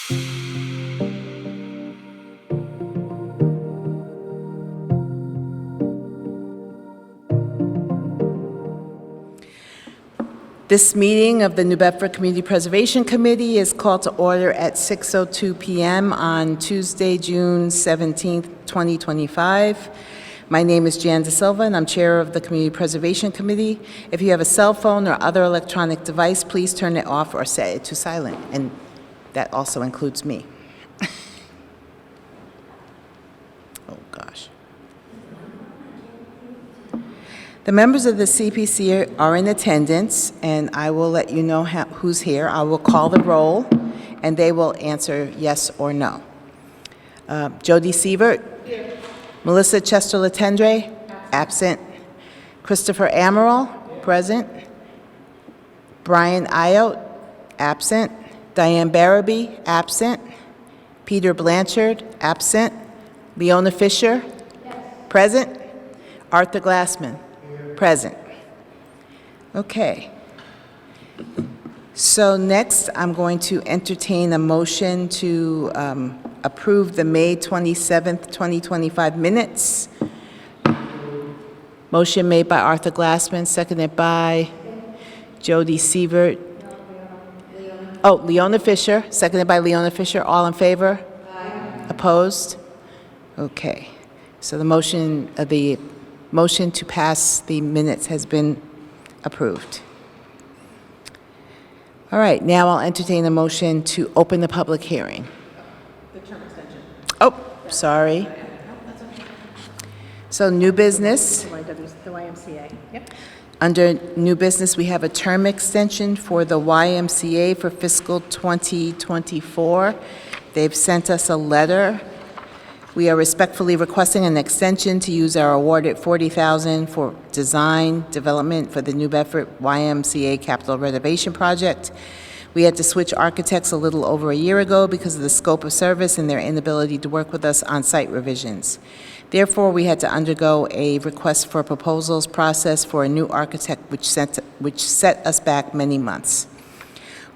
This meeting of the New Bedford Community Preservation Committee is called to order at 6:02 p.m. on Tuesday, June 17th, 2025. My name is Jan De Silva, and I'm chair of the Community Preservation Committee. If you have a cell phone or other electronic device, please turn it off or set it to silent, and that also includes me. Oh, gosh. The members of the CPC are in attendance, and I will let you know who's here. I will call the roll, and they will answer yes or no. Jody Sievert. Here. Melissa Chester-Latendre. Absent. Christopher Amaral. Present. Brian Ayotte. Absent. Diane Barabee. Absent. Peter Blanchard. Absent. Leona Fisher. Yes. Present. Arthur Glassman. Present. Okay. So next, I'm going to entertain a motion to approve the May 27th, 2025 minutes. Motion made by Arthur Glassman, seconded by Jody Sievert. Oh, Leona Fisher, seconded by Leona Fisher. All in favor? Aye. Opposed? Okay. So the motion to pass the minutes has been approved. All right, now I'll entertain a motion to open the public hearing. The term extension. Oh, sorry. No, that's okay. So new business. The YMCA. Yep. Under new business, we have a term extension for the YMCA for fiscal 2024. They've sent us a letter. We are respectfully requesting an extension to use our awarded $40,000 for design development for the New Bedford YMCA capital renovation project. We had to switch architects a little over a year ago because of the scope of service and their inability to work with us on site revisions. Therefore, we had to undergo a request for proposals process for a new architect, which set us back many months.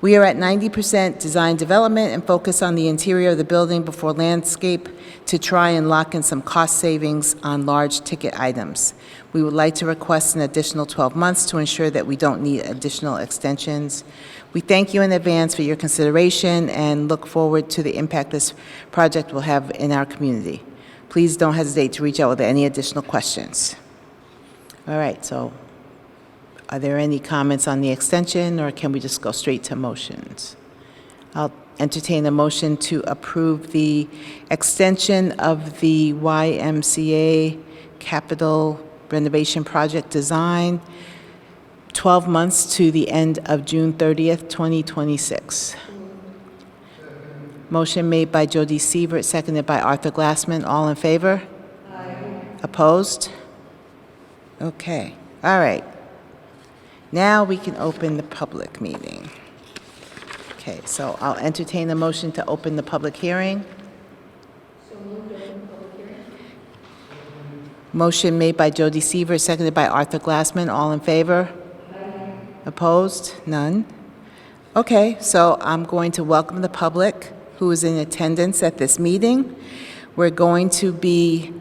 We are at 90% design development and focus on the interior of the building before landscape to try and lock in some cost savings on large ticket items. We would like to request an additional 12 months to ensure that we don't need additional extensions. We thank you in advance for your consideration and look forward to the impact this project will have in our community. Please don't hesitate to reach out with any additional questions. All right, so are there any comments on the extension, or can we just go straight to motions? I'll entertain a motion to approve the extension of the YMCA capital renovation project design, 12 months to the end of June 30th, 2026. Motion made by Jody Sievert, seconded by Arthur Glassman. All in favor? Aye. Opposed? Okay. All right. Now we can open the public meeting. Okay, so I'll entertain a motion to open the public hearing. So moved to open the public hearing. Motion made by Jody Sievert, seconded by Arthur Glassman. All in favor? Aye. Opposed? None. Okay, so I'm going to welcome the public who is in attendance at this meeting. We're going to be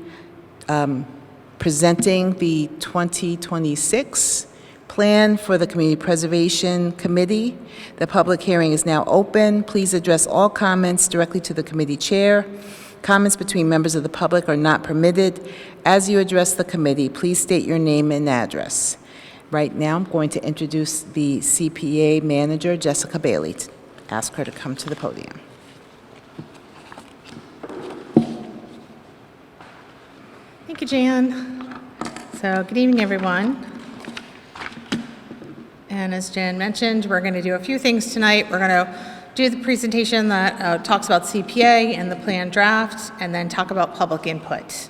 presenting the 2026 plan for the Community Preservation Committee. The public hearing is now open. Please address all comments directly to the committee chair. Comments between members of the public are not permitted. As you address the committee, please state your name and address. Right now, I'm going to introduce the CPA manager, Jessica Bailey. Ask her to come to the podium. Thank you, Jan. So good evening, everyone. And as Jan mentioned, we're going to do a few things tonight. We're going to do the presentation that talks about CPA and the plan draft, and then talk about public input.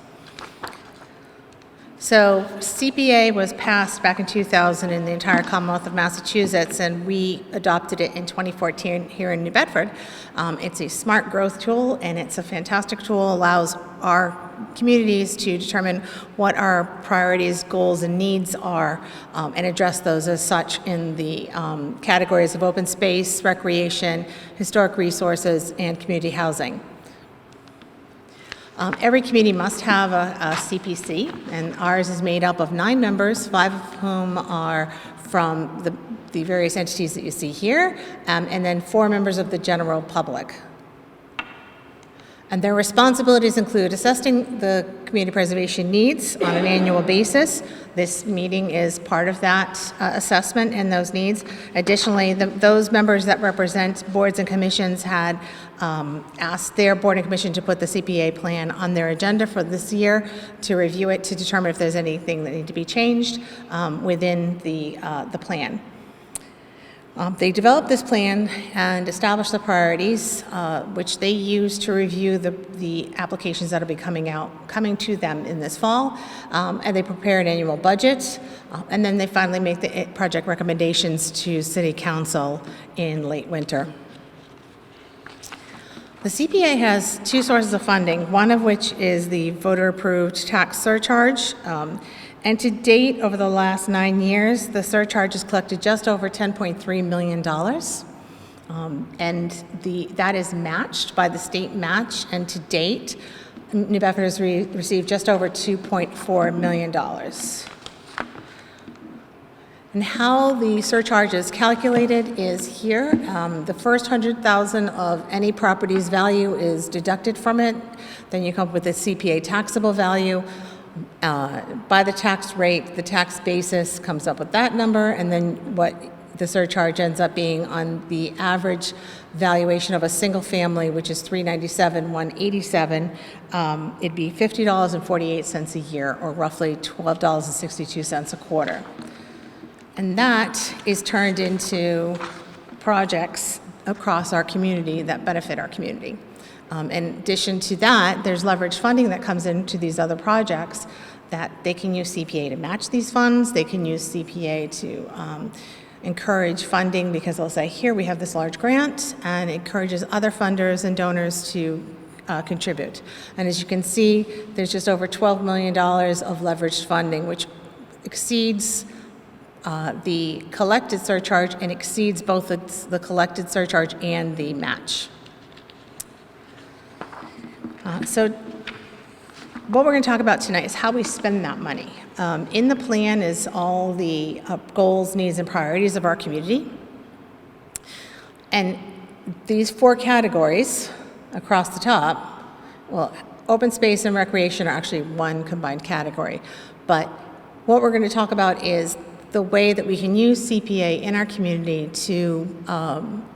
So CPA was passed back in 2000 in the entire Commonwealth of Massachusetts, and we adopted it in 2014 here in New Bedford. It's a smart growth tool, and it's a fantastic tool, allows our communities to determine what our priorities, goals, and needs are, and address those as such in the categories of open space, recreation, historic resources, and community housing. Every community must have a CPC, and ours is made up of 9 members, 5 of whom are from the various entities that you see here, and then 4 members of the general public. And their responsibilities include assessing the community preservation needs on an annual basis. This meeting is part of that assessment and those needs. Additionally, those members that represent boards and commissions had asked their board and commission to put the CPA plan on their agenda for this year to review it to determine if there's anything that need to be changed within the plan. They developed this plan and established the priorities, which they use to review the applications that will be coming to them in this fall, and they prepare an annual budget, and then they finally make the project recommendations to City Council in late winter. The CPA has 2 sources of funding, one of which is the voter-approved tax surcharge. And to date, over the last 9 years, the surcharge has collected just over $10.3 million. And that is matched by the state match, and to date, New Bedford has received just over $2.4 million. And how the surcharge is calculated is here. The first $100,000 of any property's value is deducted from it. Then you come up with the CPA taxable value. By the tax rate, the tax basis comes up with that number, and then what the surcharge ends up being on the average valuation of a single family, which is $397,187, it'd be $50.48 a year, or roughly $12.62 a quarter. And that is turned into projects across our community that benefit our community. In addition to that, there's leverage funding that comes into these other projects that they can use CPA to match these funds. They can use CPA to encourage funding, because they'll say, here we have this large grant, and it encourages other funders and donors to contribute. And as you can see, there's just over $12 million of leveraged funding, which exceeds the collected surcharge and exceeds both the collected surcharge and the match. So what we're going to talk about tonight is how we spend that money. In the plan is all the goals, needs, and priorities of our community. And these 4 categories across the top, well, open space and recreation are actually one combined category. But what we're going to talk about is the way that we can use CPA in our community to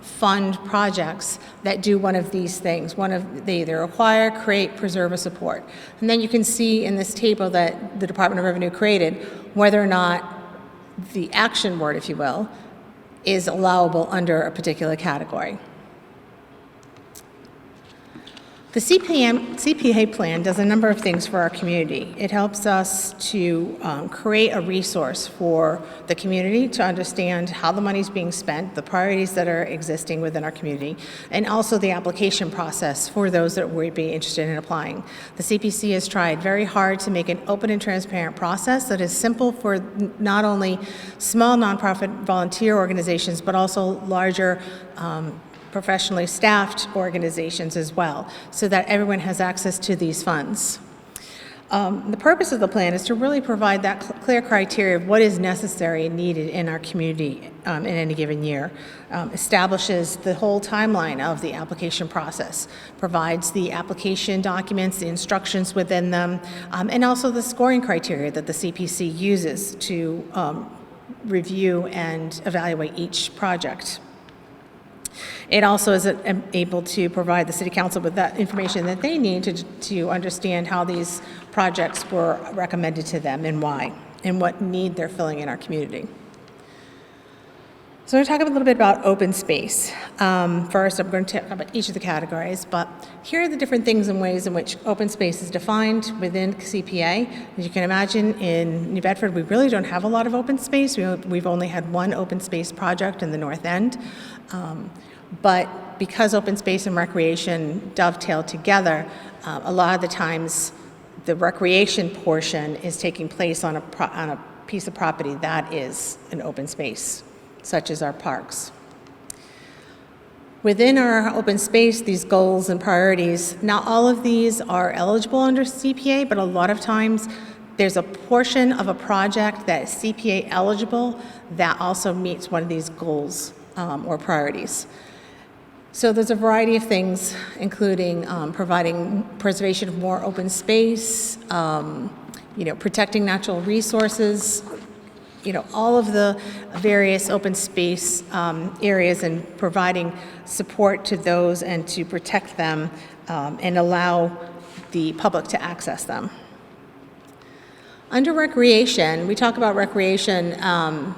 fund projects that do one of these things. They either acquire, create, preserve, or support. And then you can see in this table that the Department of Revenue created whether or not the action word, if you will, is allowable under a particular category. The CPA plan does a number of things for our community. It helps us to create a resource for the community to understand how the money is being spent, the priorities that are existing within our community, and also the application process for those that would be interested in applying. The CPC has tried very hard to make an open and transparent process that is simple for not only small nonprofit volunteer organizations, but also larger professionally staffed organizations as well, so that everyone has access to these funds. The purpose of the plan is to really provide that clear criteria of what is necessary and needed in our community in any given year, establishes the whole timeline of the application process, provides the application documents, the instructions within them, and also the scoring criteria that the CPC uses to review and evaluate each project. It also is able to provide the City Council with that information that they need to understand how these projects were recommended to them and why, and what need they're filling in our community. So I'm going to talk a little bit about open space. First, I'm going to talk about each of the categories, but here are the different things and ways in which open space is defined within CPA. As you can imagine, in New Bedford, we really don't have a lot of open space. We've only had one open space project in the North End. But because open space and recreation dovetail together, a lot of the times the recreation portion is taking place on a piece of property that is an open space, such as our parks. Within our open space, these goals and priorities, not all of these are eligible under CPA, but a lot of times there's a portion of a project that is CPA eligible that also meets one of these goals or priorities. So there's a variety of things, including providing preservation of more open space, protecting natural resources, all of the various open space areas, and providing support to those and to protect them and allow the public to access them. Under recreation, we talk about recreation, and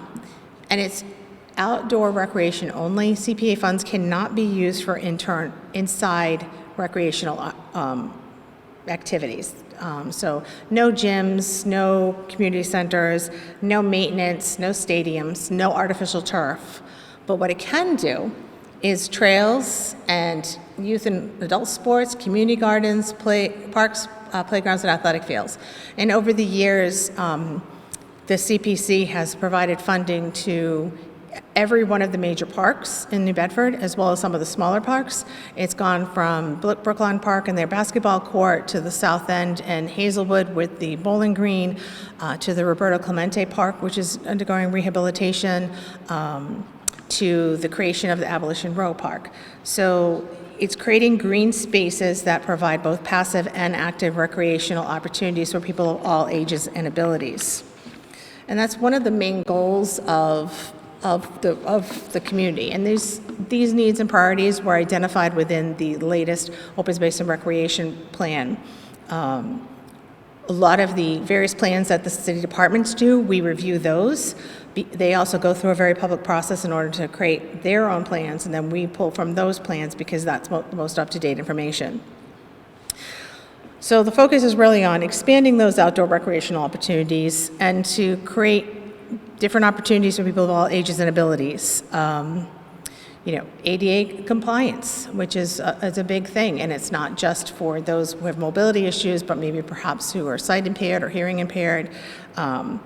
it's outdoor recreation only. CPA funds cannot be used for inside recreational activities. So no gyms, no community centers, no maintenance, no stadiums, no artificial turf. But what it can do is trails and youth and adult sports, community gardens, parks, playgrounds, and athletic fields. And over the years, the CPC has provided funding to every one of the major parks in New Bedford, as well as some of the smaller parks. It's gone from Brookline Park and their basketball court to the South End and Hazelwood with the Bowling Green, to the Roberto Clemente Park, which is undergoing rehabilitation, to the creation of the Abolition Row Park. So it's creating green spaces that provide both passive and active recreational opportunities for people of all ages and abilities. And that's one of the main goals of the community. And these needs and priorities were identified within the latest Open Space and Recreation Plan. A lot of the various plans that the city departments do, we review those. They also go through a very public process in order to create their own plans, and then we pull from those plans because that's the most up-to-date information. So the focus is really on expanding those outdoor recreational opportunities and to create different opportunities for people of all ages and abilities. ADA compliance, which is a big thing, and it's not just for those who have mobility issues, but maybe perhaps who are sight impaired or hearing impaired, to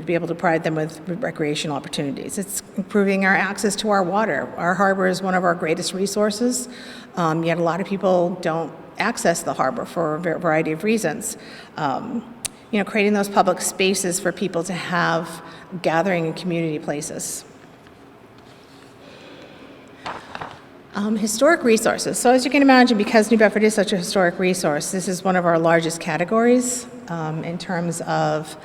be able to provide them with recreational opportunities. It's improving our access to our water. Our harbor is one of our greatest resources, yet a lot of people don't access the harbor for a variety of reasons. Creating those public spaces for people to have gathering and community places. Historic resources. So as you can imagine, because New Bedford is such a historic resource, this is one of our largest categories in terms of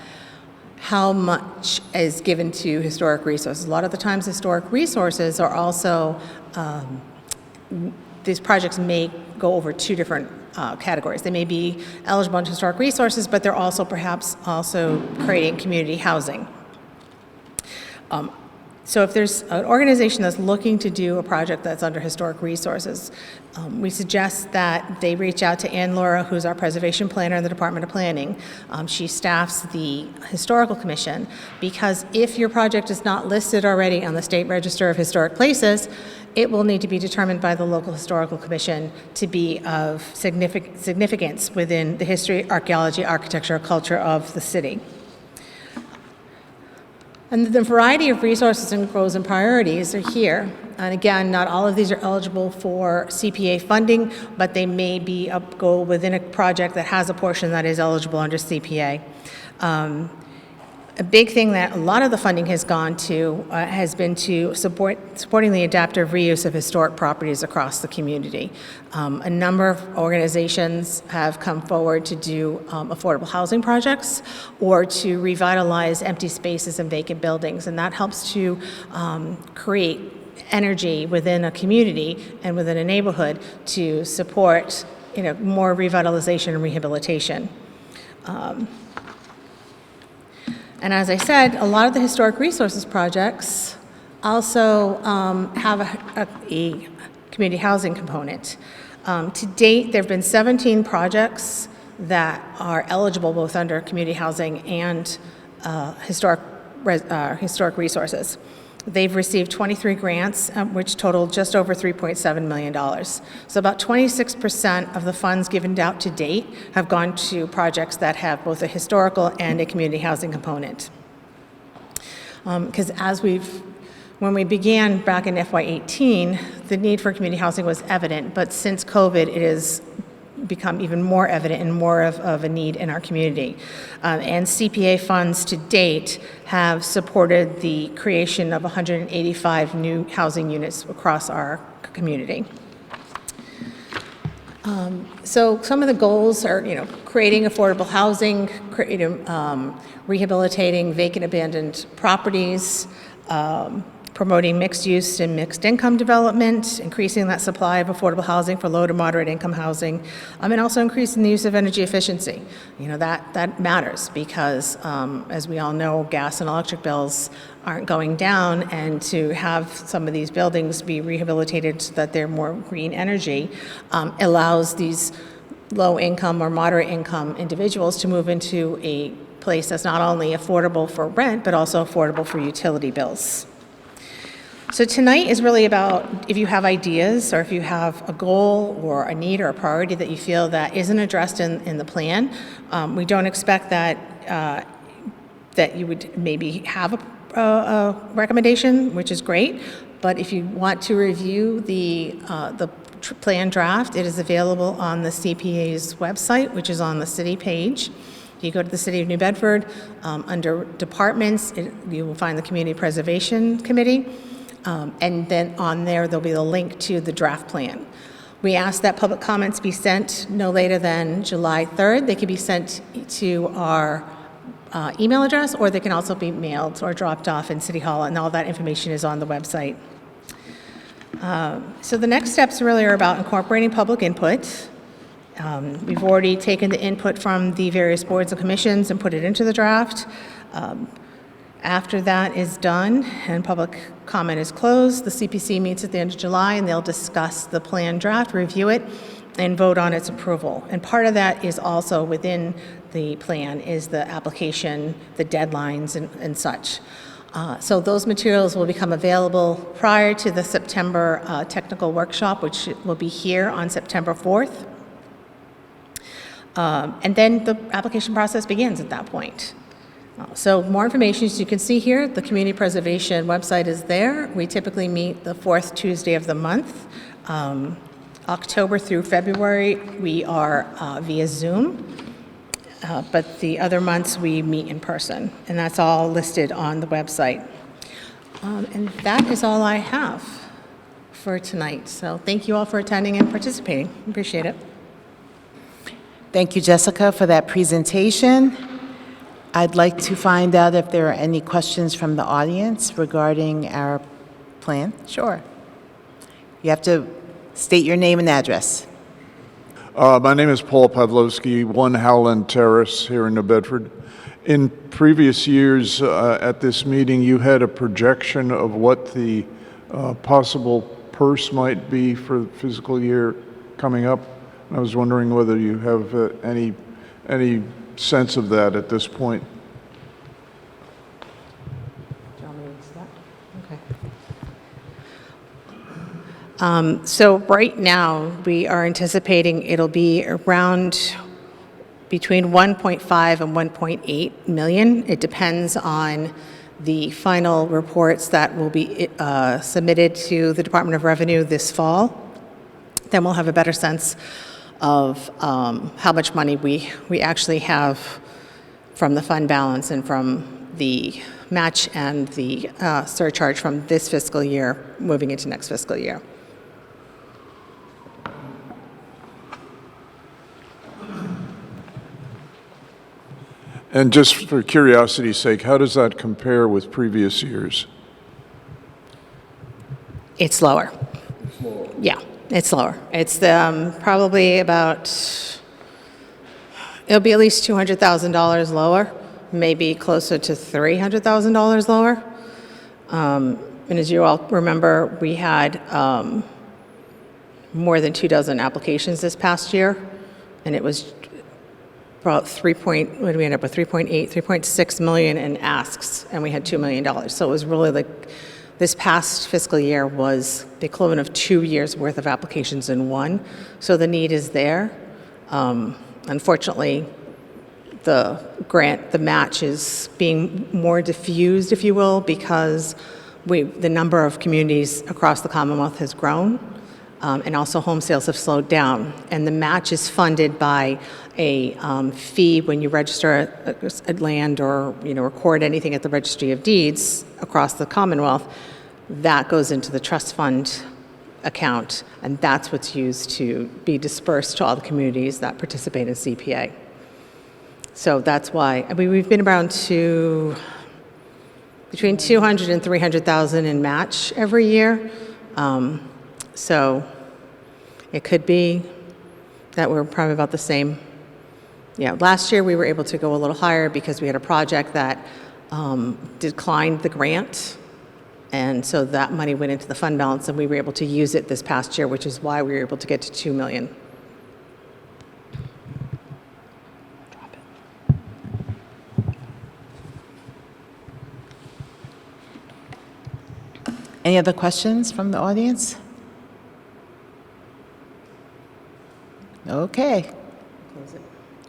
how much is given to historic resources. A lot of the times historic resources are also, these projects may go over two different categories. They may be eligible under historic resources, but they're also perhaps creating community housing. So if there's an organization that's looking to do a project that's under historic resources, we suggest that they reach out to Ann Laura, who's our preservation planner in the Department of Planning. She staffs the Historical Commission, because if your project is not listed already on the State Register of Historic Places, it will need to be determined by the local Historical Commission to be of significance within the history, archaeology, architecture, culture of the city. And the variety of resources and goals and priorities are here. And again, not all of these are eligible for CPA funding, but they may be a goal within a project that has a portion that is eligible under CPA. A big thing that a lot of the funding has gone to has been to supporting the adaptive reuse of historic properties across the community. A number of organizations have come forward to do affordable housing projects or to revitalize empty spaces and vacant buildings, and that helps to create energy within a community and within a neighborhood to support more revitalization and rehabilitation. And as I said, a lot of the historic resources projects also have a community housing component. To date, there have been 17 projects that are eligible both under community housing and historic resources. They've received 23 grants, which total just over $3.7 million. So about 26% of the funds given out to date have gone to projects that have both a historical and a community housing component. Because when we began back in FY18, the need for community housing was evident, but since COVID, it has become even more evident and more of a need in our community. And CPA funds to date have supported the creation of 185 new housing units across our community. So some of the goals are, creating affordable housing, rehabilitating vacant abandoned properties, promoting mixed use and mixed income development, increasing that supply of affordable housing for low to moderate income housing, and also increasing the use of energy efficiency. That matters because, as we all know, gas and electric bills aren't going down, and to have some of these buildings be rehabilitated so that they're more green energy allows these low income or moderate income individuals to move into a place that's not only affordable for rent, but also affordable for utility bills. So tonight is really about if you have ideas or if you have a goal or a need or a priority that you feel that isn't addressed in the plan. We don't expect that you would maybe have a recommendation, which is great. But if you want to review the plan draft, it is available on the CPA's website, which is on the city page. You go to the City of New Bedford, under departments, you will find the Community Preservation Committee. And then on there, there'll be a link to the draft plan. We ask that public comments be sent no later than July 3rd. They can be sent to our email address, or they can also be mailed or dropped off in City Hall, and all that information is on the website. So the next steps really are about incorporating public input. We've already taken the input from the various boards and commissions and put it into the draft. After that is done and public comment is closed, the CPC meets at the end of July, and they'll discuss the plan draft, review it, and vote on its approval. And part of that is also within the plan is the application, the deadlines, and such. So those materials will become available prior to the September technical workshop, which will be here on September 4th. And then the application process begins at that point. So more information, as you can see here, the Community Preservation website is there. We typically meet the fourth Tuesday of the month. October through February, we are via Zoom, but the other months we meet in person, and that's all listed on the website. And that is all I have for tonight. So thank you all for attending and participating. Appreciate it. Thank you, Jessica, for that presentation. I'd like to find out if there are any questions from the audience regarding our plan. Sure. You have to state your name and address. My name is Paul Pavlovsky, 1 Howland Terrace here in New Bedford. In previous years at this meeting, you had a projection of what the possible purse might be for the fiscal year coming up. I was wondering whether you have any sense of that at this point. Okay. So right now, we are anticipating it'll be around between 1.5 and 1.8 million. It depends on the final reports that will be submitted to the Department of Revenue this fall. Then we'll have a better sense of how much money we actually have from the fund balance and from the match and the surcharge from this fiscal year moving into next fiscal year. And just for curiosity's sake, how does that compare with previous years? It's lower. Yeah, it's lower. It's probably about, it'll be at least $200,000 lower, maybe closer to $300,000 lower. And as you all remember, we had more than 24 applications this past year, and it was about what did we end up with? 3.6 million in asks, and we had $2 million. So it was really like this past fiscal year was the equivalent of 2 years worth of applications in one. So the need is there. Unfortunately, the match is being more diffused, if you will, because the number of communities across the Commonwealth has grown, and also home sales have slowed down. And the match is funded by a fee when you register a land or record anything at the Registry of Deeds across the Commonwealth. That goes into the trust fund account, and that's what's used to be dispersed to all the communities that participate in CPA. So that's why we've been around to between 200 and 300,000 in match every year. So it could be that we're probably about the same. Yeah, last year we were able to go a little higher because we had a project that declined the grant, and so that money went into the fund balance, and we were able to use it this past year, which is why we were able to get to 2 million. Any other questions from the audience? Okay. Close it.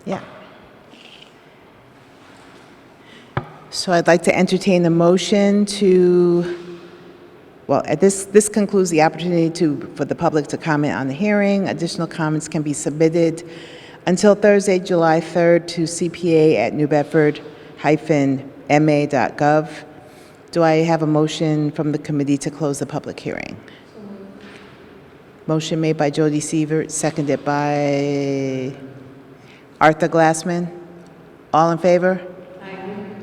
Yeah. So I'd like to entertain the motion to, well, this concludes the opportunity for the public to comment on the hearing. Additional comments can be submitted until Thursday, July 3rd to cpa@newbedford-ma.gov. Do I have a motion from the committee to close the public hearing? Motion made by Jody Sievert, seconded by Arthur Glassman. All in favor? Aye.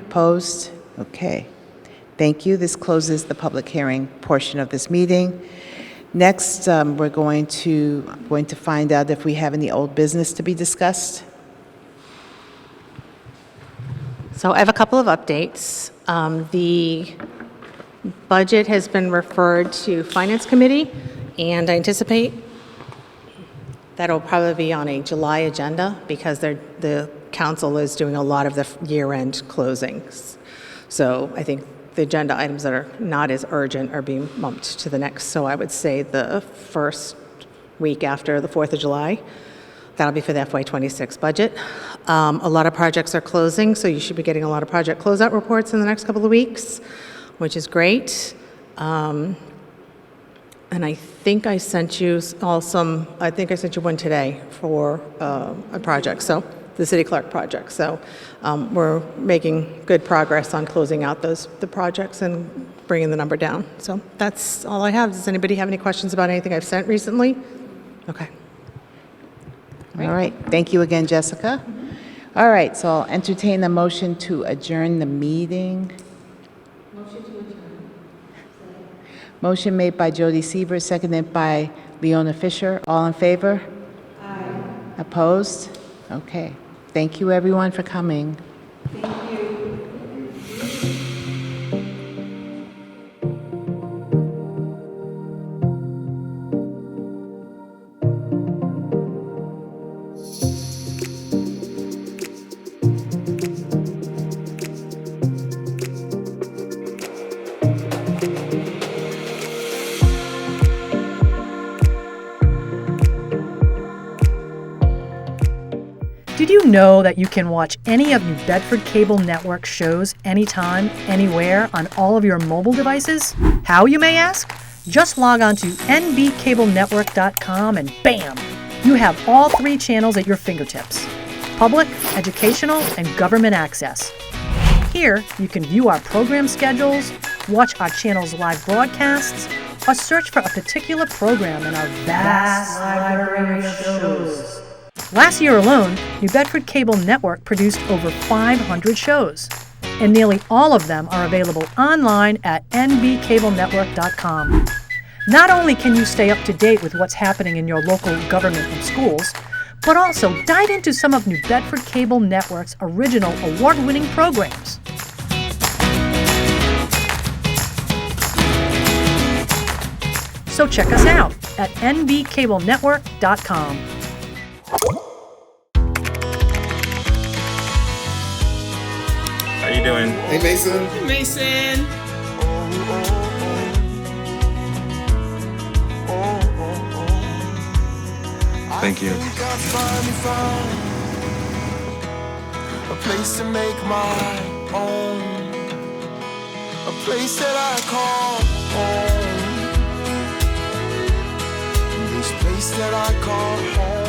Opposed? Okay. Thank you. This closes the public hearing portion of this meeting. Next, we're going to find out if we have any old business to be discussed. So I have a couple of updates. The budget has been referred to Finance Committee, and I anticipate that'll probably be on a July agenda because the council is doing a lot of the year-end closings. So I think the agenda items that are not as urgent are being bumped to the next. So I would say the first week after the 4th of July. That'll be for the FY26 budget. A lot of projects are closing, so you should be getting a lot of project closeout reports in the next couple of weeks, which is great. And I think I sent you all I think I sent you one today for a project, so the city clerk project. So we're making good progress on closing out the projects and bringing the number down. So that's all I have. Does anybody have any questions about anything I've sent recently? Okay. All right. Thank you again, Jessica. All right, so I'll entertain the motion to adjourn the meeting. Motion to adjourn. Motion made by Jody Sievert, seconded by Leona Fisher. All in favor? Aye. Opposed? Okay. Thank you, everyone, for coming. Thank you. Did you know that you can watch any of New Bedford Cable Network shows anytime, anywhere on all of your mobile devices? How, you may ask? Just log on to nbcablenetwork.com and bam! You have all 3 channels at your fingertips: public, educational, and government access. Here, you can view our program schedules, watch our channel's live broadcasts, or search for a particular program in our vast library of shows. Last year alone, New Bedford Cable Network produced over 500 shows, and nearly all of them are available online at nbcablenetwork.com. Not only can you stay up to date with what's happening in your local government and schools, but also dive into some of New Bedford Cable Network's original award-winning programs. So check us out at nbcablenetwork.com. How you doing? Hey, Mason. Mason. Thank you. A place to make my own. A place that I call home. This place that I call home.